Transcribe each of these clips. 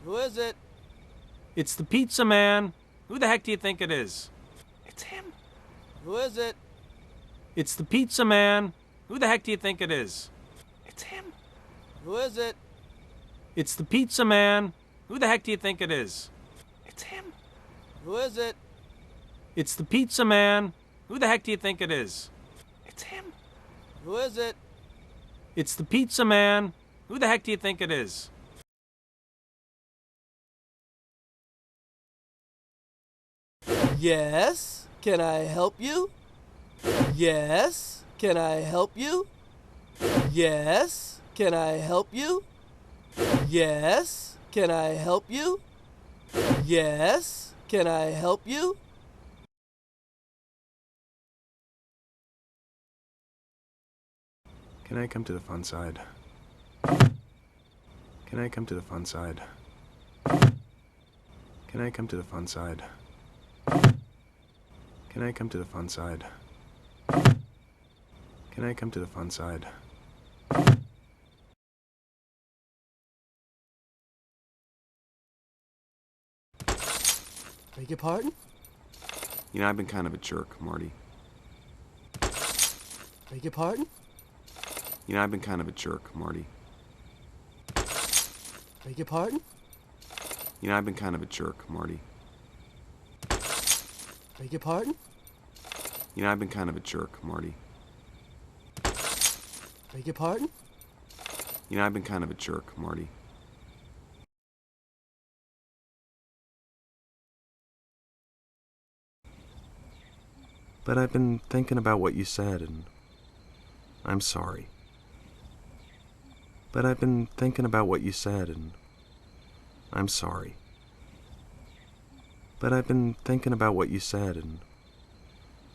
Who is it? It's the pizza man. Who the heck do you think it is? It's him. Who is it? It's the pizza man. Who the heck do you think it is? It's him. Who is it? It's the pizza man. Who the heck do you think it is? It's him. Who is it? It's the pizza man. Who the heck do you think it is? It's him. Who is it? It's the pizza man. Who the heck do you think it is? Yes? Can I help you? Yes? Can I help you? Yes? Can I help you? Yes? Can I help you? Yes? Can I help you? Can I come to the fun side? Can I come to the fun side? Can I come to the fun side? Can I come to the fun side? Can I come to the fun side? Beg your pardon? You know, I've been kind of a jerk, Marty. Beg your pardon? You know, I've been kind of a jerk, Marty. Beg your pardon? You know, I've been kind of a jerk, Marty. Beg your pardon? You know, I've been kind of a jerk, Marty. Beg your pardon? You know, I've been kind of a jerk, Marty. But I've been thinking about what you said, and I'm sorry. But I've been thinking about what you said, and I'm sorry. But I've been thinking about what you said, and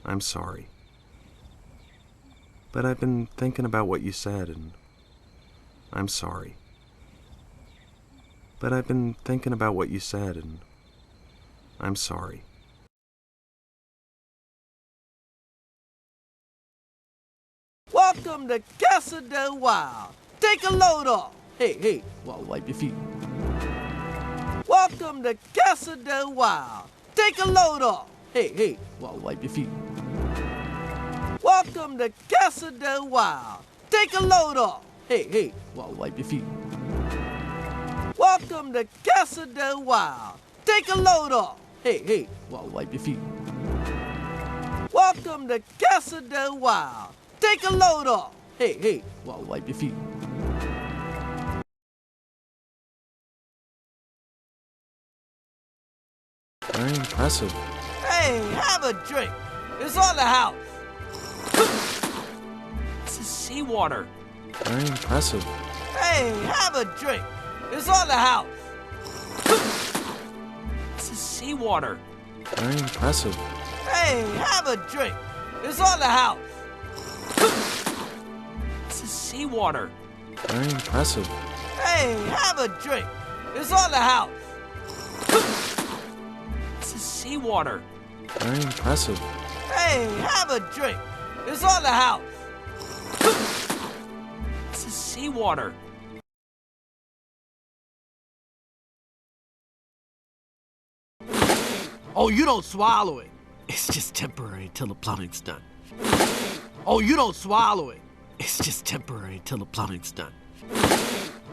I'm sorry. But I've been thinking about what you said, and I'm sorry. But I've been thinking about what you said, and I'm sorry. Welcome to Casa del Wild. Take a load off. Hey, well, wipe your feet. Welcome to Casa del Wild. Take a load off. Hey, well, wipe your feet. Welcome to Casa del Wild. Take a load off. Hey, well, wipe your feet. Welcome to Casa del Wild. Take a load off. Hey, well, wipe your feet. Welcome to Casa del Wild. Take a load off. Hey, well, wipe your feet. Very impressive. Hey, have a drink. It's on the house. This is seawater. Very impressive. Hey, have a drink. It's on the house. This is seawater. Very impressive. Hey, have a drink. It's on the house. This is seawater. Very impressive. Hey, have a drink. It's on the house. This is seawater. Very impressive. Hey, have a drink. It's on the house. This is seawater. Oh, you don't swallow it. It's just temporary till the plumbing's done. Oh, you don't swallow it. It's just temporary till the plumbing's done.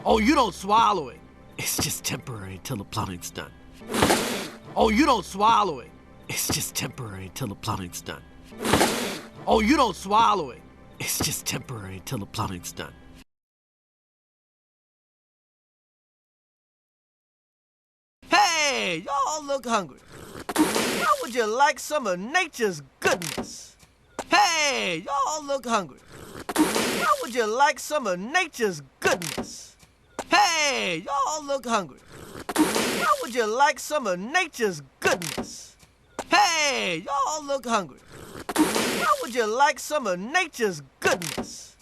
Oh, you don't swallow it. It's just temporary till the plumbing's done. Oh, you don't swallow it. It's just temporary till the plumbing's done. Oh, you don't swallow it. It's just temporary till the plumbing's done. Hey, y'all look hungry. How would you like some of nature's goodness? Hey, y'all look hungry. How would you like some of nature's goodness? Hey, y'all look hungry. How would you like some of nature's goodness? Hey, y'all look hungry. How would you like some of nature's goodness?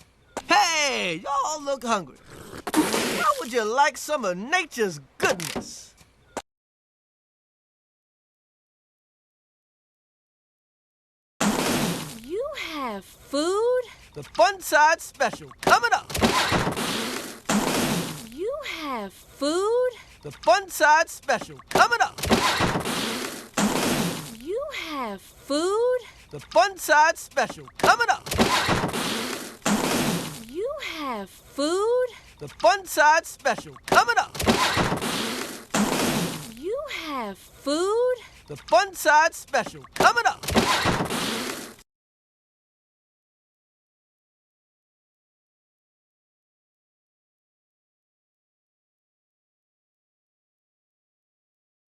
Hey, y'all look hungry. How would you like some of nature's goodness? You have food? The Fun Side Special coming up. You have food? The Fun Side Special coming up. You have food? The Fun Side Special coming up. You have food? The Fun Side Special coming up. You have food? The Fun Side Special coming up.